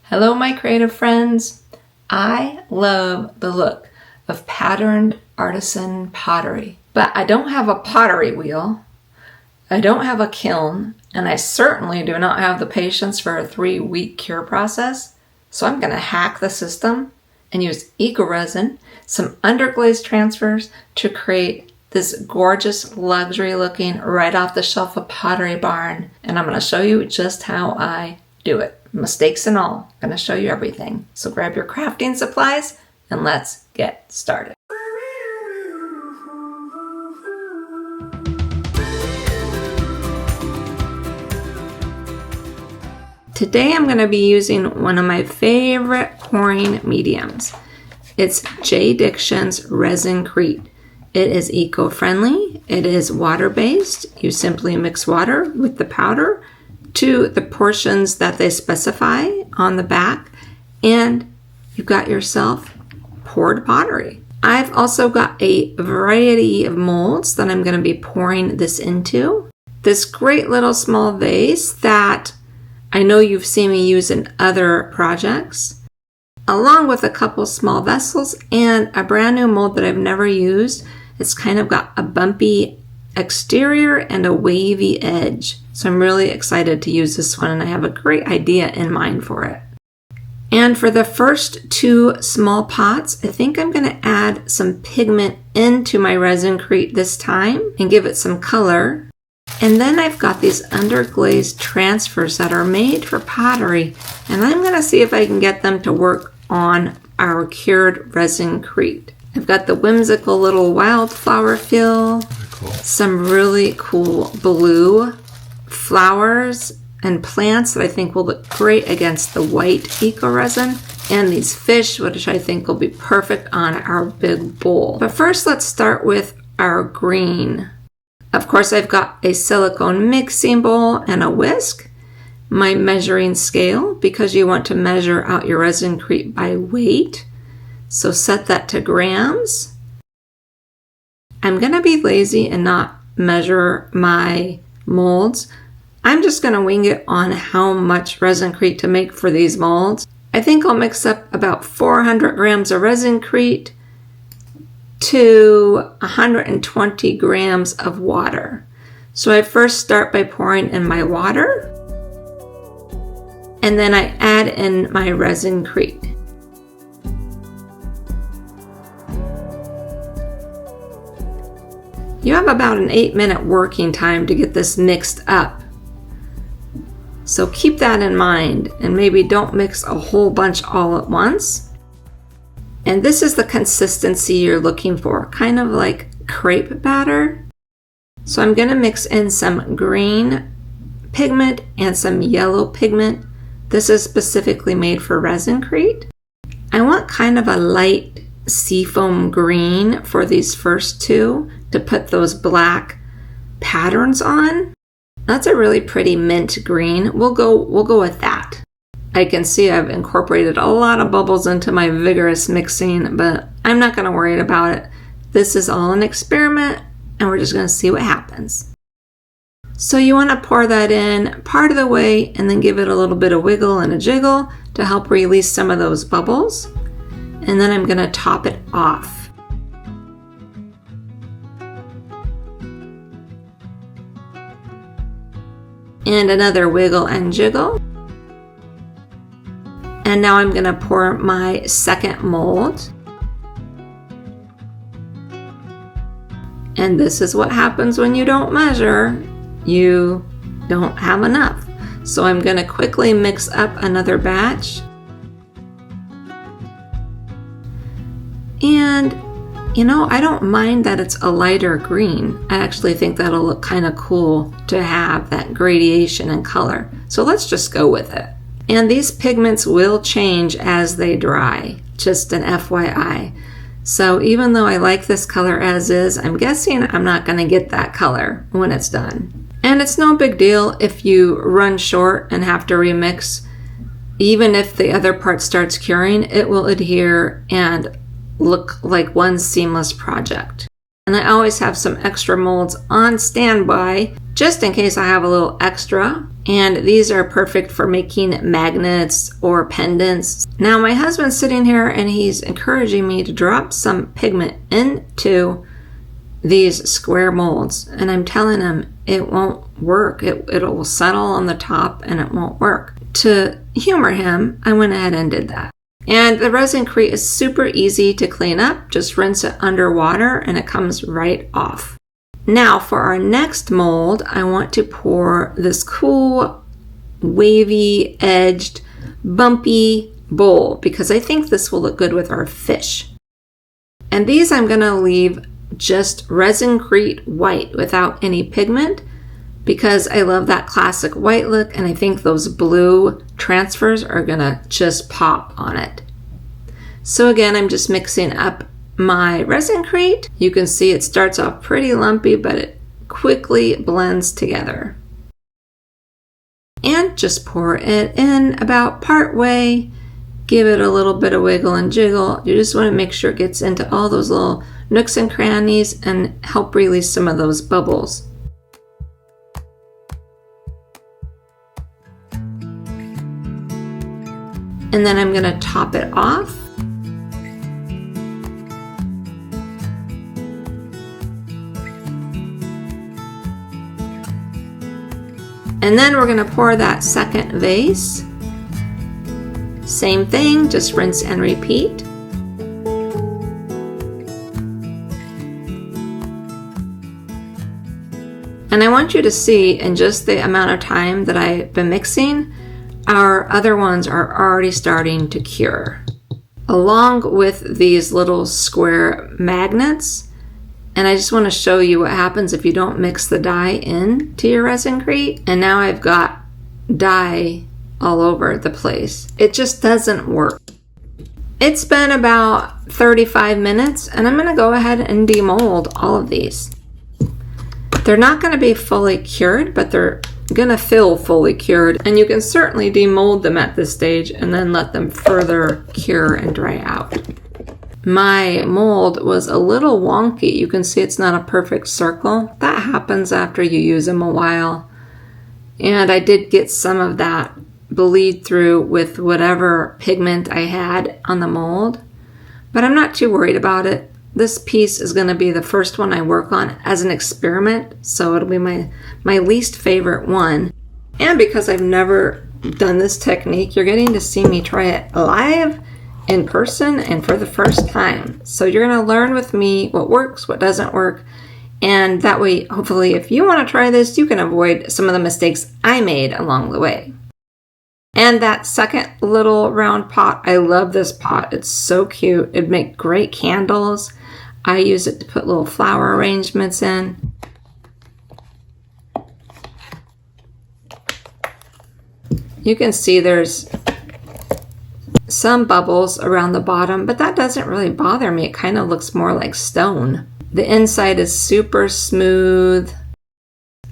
Hello, my creative friends. I love the look of patterned artisan pottery, but I don't have a pottery wheel, I don't have a kiln, and I certainly do not have the patience for a 3-week cure process. So I'm going to hack the system and use eco resin, some underglaze transfers to create this gorgeous luxury looking right off the shelf of Pottery Barn. And I'm going to show you just how I do it. Mistakes and all. I'm going to show you everything. So grab your crafting supplies and let's get started. Today I'm going to be using one of my favorite pouring mediums. It's J. Diction's Resincrete. It is eco-friendly. It is water-based. You simply mix water with the powder to the portions that they specify on the back, and you've got yourself poured pottery. I've also got a variety of molds that I'm going to be pouring this into. This great little small vase that I know you've seen me use in other projects, along with a couple small vessels and a brand new mold that I've never used. It's kind of got a bumpy exterior and a wavy edge. So I'm really excited to use this one, and I have a great idea in mind for it. And for the first 2 small pots, I think I'm going to add some pigment into my Resincrete this time and give it some color. And then I've got these Underglaze Transfers that are made for pottery, and I'm going to see if I can get them to work on our cured Resincrete. I've got the whimsical little wildflower fill, some really cool blue flowers and plants that I think will look great against the white eco resin, and these fish, which I think will be perfect on our big bowl. But first, let's start with our green. Of course, I've got a silicone mixing bowl and a whisk, my measuring scale, because you want to measure out your Resincrete by weight. So set that to grams. I'm going to be lazy and not measure my molds. I'm just going to wing it on how much Resincrete to make for these molds. I think I'll mix up about 400 grams of Resincrete to 120 grams of water. So I first start by pouring in my water, and then I add in my Resincrete. You have about an 8-minute working time to get this mixed up. So keep that in mind, and maybe don't mix a whole bunch all at once. And this is the consistency you're looking for, kind of like crepe batter. So I'm going to mix in some green pigment and some yellow pigment. This is specifically made for Resincrete. I want kind of a light seafoam green for these first 2 to put those black patterns on. That's a really pretty mint green. We'll go with that. I can see I've incorporated a lot of bubbles into my vigorous mixing, but I'm not going to worry about it. This is all an experiment, and we're just going to see what happens. So you want to pour that in part of the way and then give it a little bit of wiggle and a jiggle to help release some of those bubbles. And then I'm going to top it off. And another wiggle and jiggle. And now I'm going to pour my second mold. And this is what happens when you don't measure. You don't have enough. So I'm going to quickly mix up another batch. And I don't mind that it's a lighter green. I actually think that'll look kind of cool to have that gradation in color. So let's just go with it. And these pigments will change as they dry, just an FYI. So even though I like this color as is, I'm guessing I'm not going to get that color when it's done. And it's no big deal if you run short and have to remix. Even if the other part starts curing, it will adhere and look like one seamless project. And I always have some extra molds on standby just in case I have a little extra. And these are perfect for making magnets or pendants. Now my husband's sitting here and he's encouraging me to drop some pigment into these square molds. And I'm telling him it won't work. It will settle on the top and it won't work. To humor him, I went ahead and did that. And the Resincrete is super easy to clean up. Just rinse it under water and it comes right off. Now for our next mold, I want to pour this cool, wavy edged, bumpy bowl because I think this will look good with our fish. And these I'm going to leave just Resincrete white without any pigment because I love that classic white look and I think those blue transfers are going to just pop on it. So again, I'm just mixing up my Resincrete. You can see it starts off pretty lumpy, but it quickly blends together. And just pour it in about part way. Give it a little bit of wiggle and jiggle. You just want to make sure it gets into all those little nooks and crannies and help release some of those bubbles. And then I'm going to top it off. And then we're going to pour that second vase. Same thing, just rinse and repeat. And I want you to see in just the amount of time that I've been mixing, our other ones are already starting to cure. Along with these little square magnets. And I just want to show you what happens if you don't mix the dye in to your Resincrete. And now I've got dye all over the place. It just doesn't work. It's been about 35 minutes and I'm going to go ahead and demold all of these. They're not going to be fully cured, but they're going to feel fully cured. And you can certainly demold them at this stage and then let them further cure and dry out. My mold was a little wonky. You can see it's not a perfect circle. That happens after you use them a while. And I did get some of that bleed through with whatever pigment I had on the mold. But I'm not too worried about it. This piece is going to be the first one I work on as an experiment. So it'll be my least favorite one. And because I've never done this technique, you're getting to see me try it live in person and for the first time. So you're going to learn with me what works, what doesn't work. And that way, hopefully, if you want to try this, you can avoid some of the mistakes I made along the way. And that second little round pot, I love this pot. It's so cute. It'd make great candles. I use it to put little flower arrangements in. You can see there's some bubbles around the bottom, but that doesn't really bother me. It kind of looks more like stone. The inside is super smooth.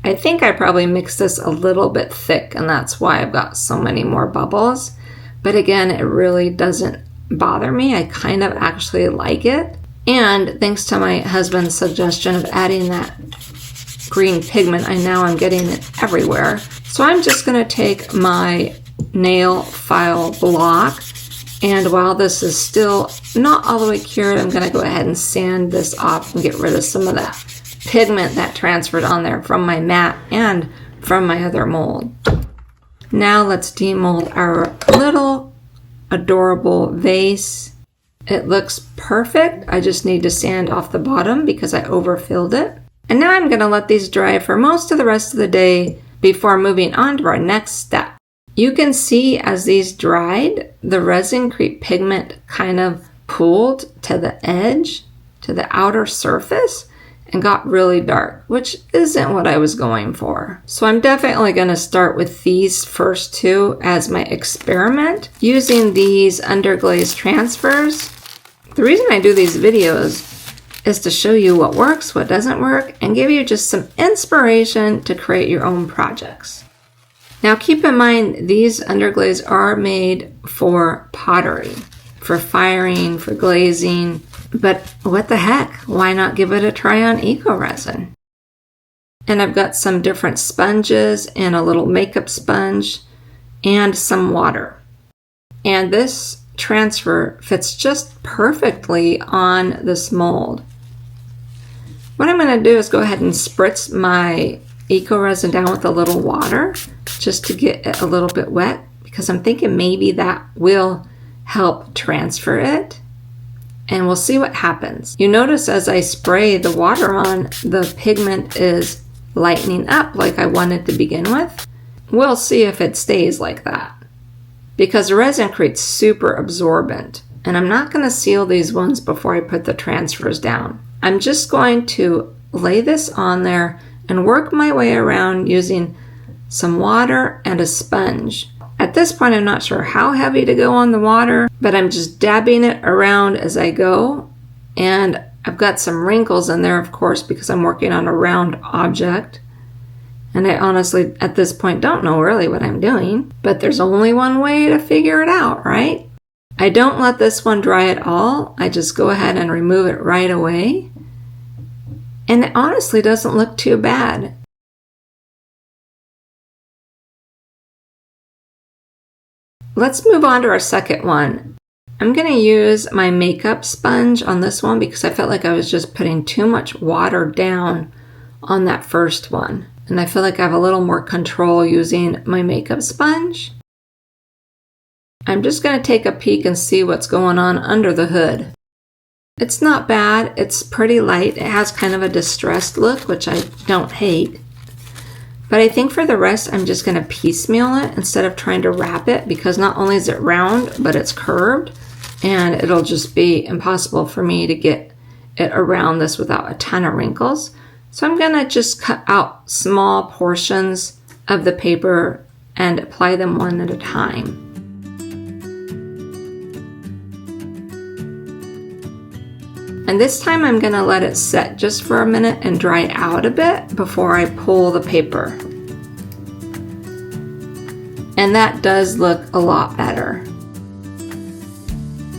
I think I probably mixed this a little bit thick and that's why I've got so many more bubbles. But again, it really doesn't bother me. I kind of actually like it. And thanks to my husband's suggestion of adding that green pigment, I'm getting it everywhere. So I'm just going to take my nail file block, and while this is still not all the way cured, I'm going to go ahead and sand this off and get rid of some of that pigment that transferred on there from my mat and from my other mold. Now let's demold our little adorable vase. It looks perfect. I just need to sand off the bottom because I overfilled it. And now I'm going to let these dry for most of the rest of the day before moving on to our next step. You can see as these dried, the Resincrete pigment kind of pooled to the edge, to the outer surface, and got really dark, which isn't what I was going for. So I'm definitely going to start with these first two as my experiment, using these Underglaze Transfers. The reason I do these videos is to show you what works, what doesn't work, and give you just some inspiration to create your own projects. Now keep in mind, these underglaze are made for pottery, for firing, for glazing, but what the heck, why not give it a try on eco resin? And I've got some different sponges and a little makeup sponge and some water. And this transfer fits just perfectly on this mold. What I'm going to do is go ahead and spritz my eco resin down with a little water just to get it a little bit wet, because I'm thinking maybe that will help transfer it. And we'll see what happens. You notice as I spray the water on, the pigment is lightening up like I wanted to begin with. We'll see if it stays like that, because the Resincrete's super absorbent, and I'm not going to seal these ones before I put the transfers down. I'm just going to lay this on there and work my way around using some water and a sponge. At this point, I'm not sure how heavy to go on the water, but I'm just dabbing it around as I go. And I've got some wrinkles in there, of course, because I'm working on a round object. And I honestly, at this point, don't know really what I'm doing, but there's only one way to figure it out, right? I don't let this one dry at all. I just go ahead and remove it right away. And it honestly doesn't look too bad. Let's move on to our second one. I'm going to use my makeup sponge on this one because I felt like I was just putting too much water down on that first one. And I feel like I have a little more control using my makeup sponge. I'm just going to take a peek and see what's going on under the hood. It's not bad. It's pretty light. It has kind of a distressed look, which I don't hate. But I think for the rest, I'm just going to piecemeal it instead of trying to wrap it, because not only is it round, but it's curved, and it'll just be impossible for me to get it around this without a ton of wrinkles. So I'm going to just cut out small portions of the paper and apply them one at a time. And this time I'm going to let it set just for a minute and dry out a bit before I pull the paper. And that does look a lot better.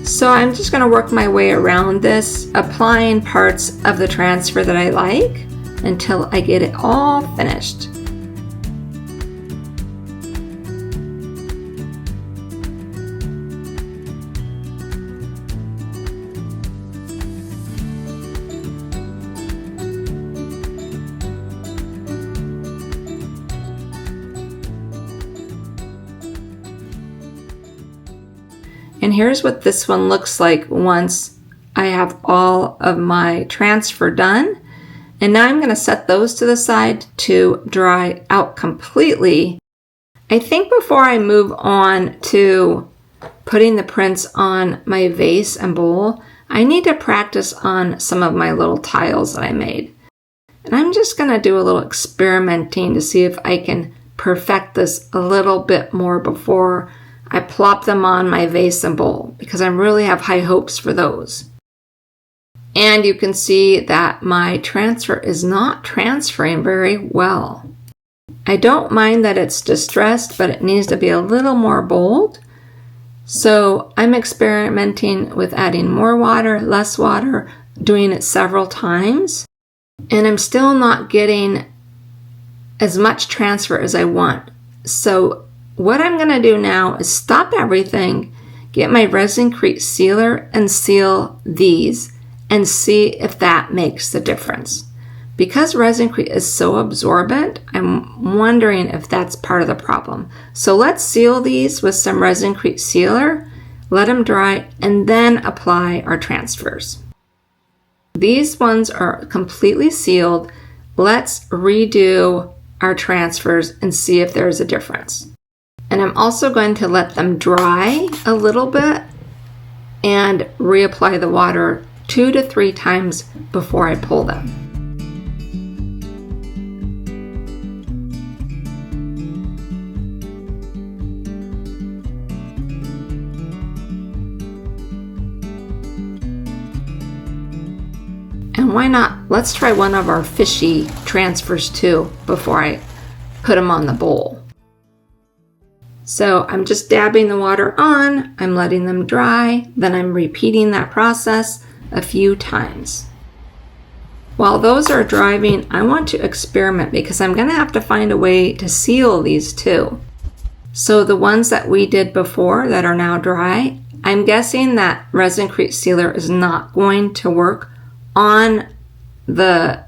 So I'm just going to work my way around this, applying parts of the transfer that I like until I get it all finished. And here's what this one looks like once I have all of my transfer done. And now I'm going to set those to the side to dry out completely. I think before I move on to putting the prints on my vase and bowl, I need to practice on some of my little tiles that I made. And I'm just going to do a little experimenting to see if I can perfect this a little bit more before I plop them on my vase and bowl, because I really have high hopes for those. And you can see that my transfer is not transferring very well. I don't mind that it's distressed, but it needs to be a little more bold. So I'm experimenting with adding more water, less water, doing it several times. And I'm still not getting as much transfer as I want. So what I'm going to do now is stop everything, get my Resincrete sealer and seal these and see if that makes the difference. Because Resincrete is so absorbent, I'm wondering if that's part of the problem. So let's seal these with some Resincrete sealer, let them dry, and then apply our transfers. These ones are completely sealed. Let's redo our transfers and see if there's a difference. And I'm also going to let them dry a little bit and reapply the water 2 to 3 times before I pull them. And why not? Let's try one of our fishy transfers too before I put them on the bowl. So I'm just dabbing the water on, I'm letting them dry, then I'm repeating that process a few times. While those are drying, I want to experiment because I'm going to have to find a way to seal these too. So the ones that we did before that are now dry, I'm guessing that Resincrete sealer is not going to work on the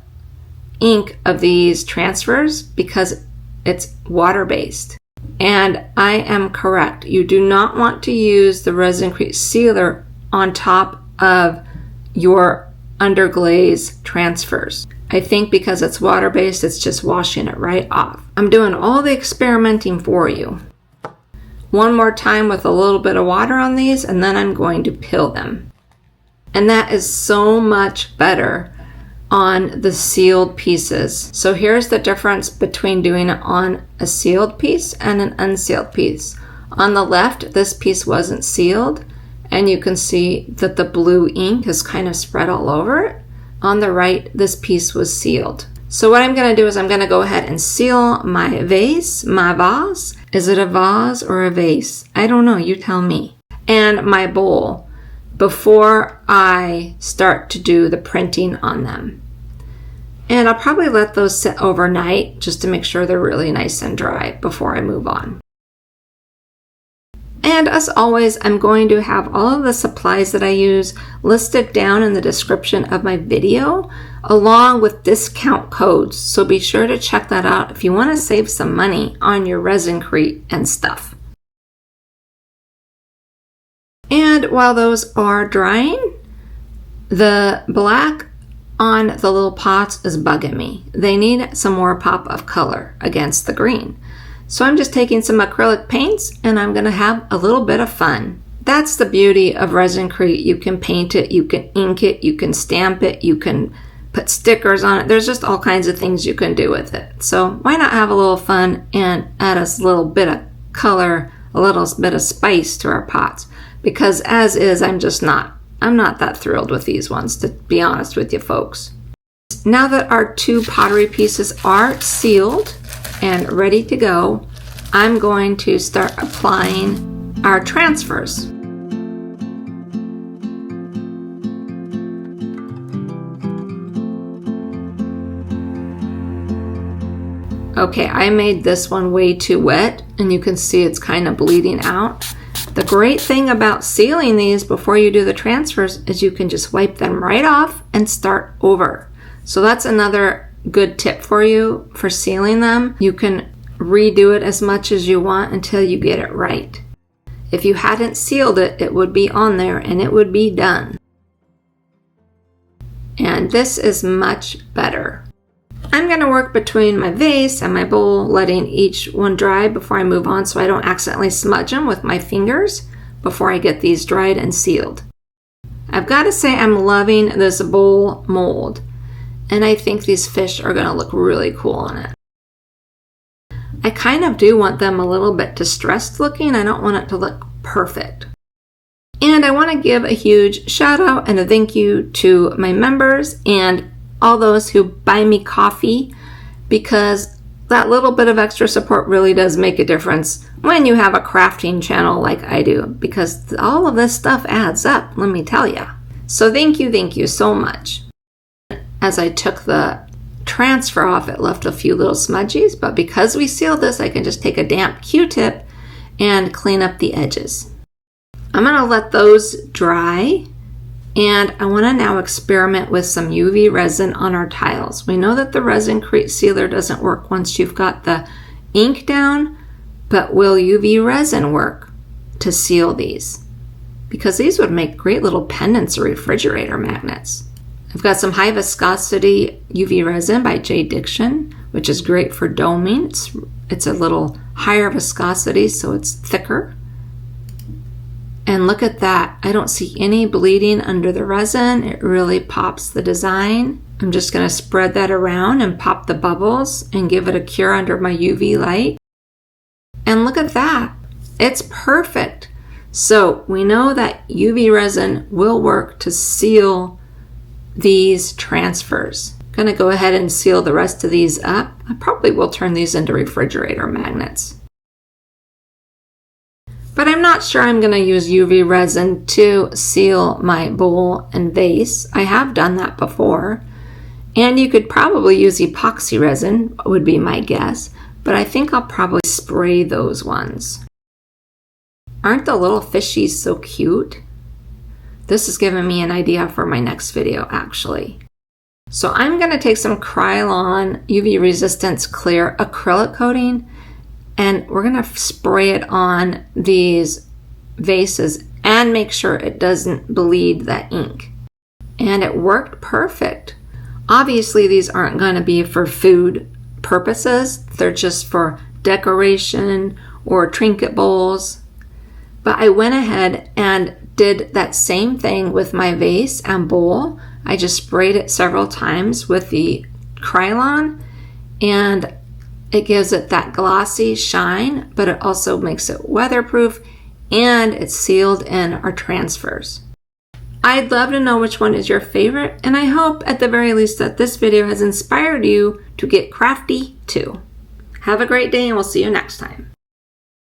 ink of these transfers because it's water-based. And I am correct. You do not want to use the Resincrete sealer on top of your Underglaze transfers. I think because it's water-based, it's just washing it right off. I'm doing all the experimenting for you. One more time with a little bit of water on these, and then I'm going to pill them. And that is so much better on the sealed pieces. So here's the difference between doing it on a sealed piece and an unsealed piece. On the left, this piece wasn't sealed, and you can see that the blue ink is kind of spread all over it. On the right, this piece was sealed. So what I'm going to do is I'm going to go ahead and seal my vase, my vase. Is it a vase or a vase? I don't know, you tell me. And my bowl before I start to do the printing on them. And I'll probably let those sit overnight just to make sure they're really nice and dry before I move on. And as always, I'm going to have all of the supplies that I use listed down in the description of my video, along with discount codes. So be sure to check that out if you want to save some money on your Resincrete and stuff. And while those are drying, the black on the little pots is bugging me. They need some more pop of color against the green. So I'm just taking some acrylic paints and I'm going to have a little bit of fun. That's the beauty of Resincrete. You can paint it, you can ink it, you can stamp it, you can put stickers on it. There's just all kinds of things you can do with it. So why not have a little fun and add a little bit of color, a little bit of spice to our pots. Because as is, I'm not that thrilled with these ones, to be honest with you folks. Now that our two pottery pieces are sealed and ready to go, I'm going to start applying our transfers. Okay, I made this one way too wet, and you can see it's kind of bleeding out. The great thing about sealing these before you do the transfers is you can just wipe them right off and start over. So that's another good tip for you for sealing them. You can redo it as much as you want until you get it right. If you hadn't sealed it, it would be on there and it would be done. And this is much better. I'm going to work between my vase and my bowl, letting each one dry before I move on so I don't accidentally smudge them with my fingers before I get these dried and sealed. I've got to say I'm loving this bowl mold, and I think these fish are going to look really cool on it. I kind of do want them a little bit distressed looking. I don't want it to look perfect. And I want to give a huge shout out and a thank you to my members and all those who buy me coffee, because that little bit of extra support really does make a difference when you have a crafting channel like I do, because all of this stuff adds up, let me tell you. So thank you so much. As I took the transfer off, it left a few little smudgies, but because we sealed this, I can just take a damp Q-tip and clean up the edges. I'm going to let those dry. And I want to now experiment with some UV resin on our tiles. We know that the Resincrete sealer doesn't work once you've got the ink down, but will UV resin work to seal these? Because these would make great little pendants or refrigerator magnets. I've got some high viscosity UV resin by J. Diction, which is great for doming. It's a little higher viscosity, so it's thicker. And look at that. I don't see any bleeding under the resin. It really pops the design. I'm just going to spread that around and pop the bubbles and give it a cure under my UV light. And look at that. It's perfect. So we know that UV resin will work to seal these transfers. I'm going to go ahead and seal the rest of these up. I probably will turn these into refrigerator magnets. But I'm not sure I'm going to use UV resin to seal my bowl and vase. I have done that before. And you could probably use epoxy resin, would be my guess, but I think I'll probably spray those ones. Aren't the little fishies so cute? This is giving me an idea for my next video, actually. So I'm going to take some Krylon UV Resistance Clear acrylic coating, and we're going to spray it on these vases and make sure it doesn't bleed that ink. And it worked perfect. Obviously, these aren't going to be for food purposes. They're just for decoration or trinket bowls. But I went ahead and did that same thing with my vase and bowl. I just sprayed it several times with the Krylon, and it gives it that glossy shine, but it also makes it weatherproof, and it's sealed in our transfers. I'd love to know which one is your favorite, and I hope at the very least that this video has inspired you to get crafty too. Have a great day, and we'll see you next time.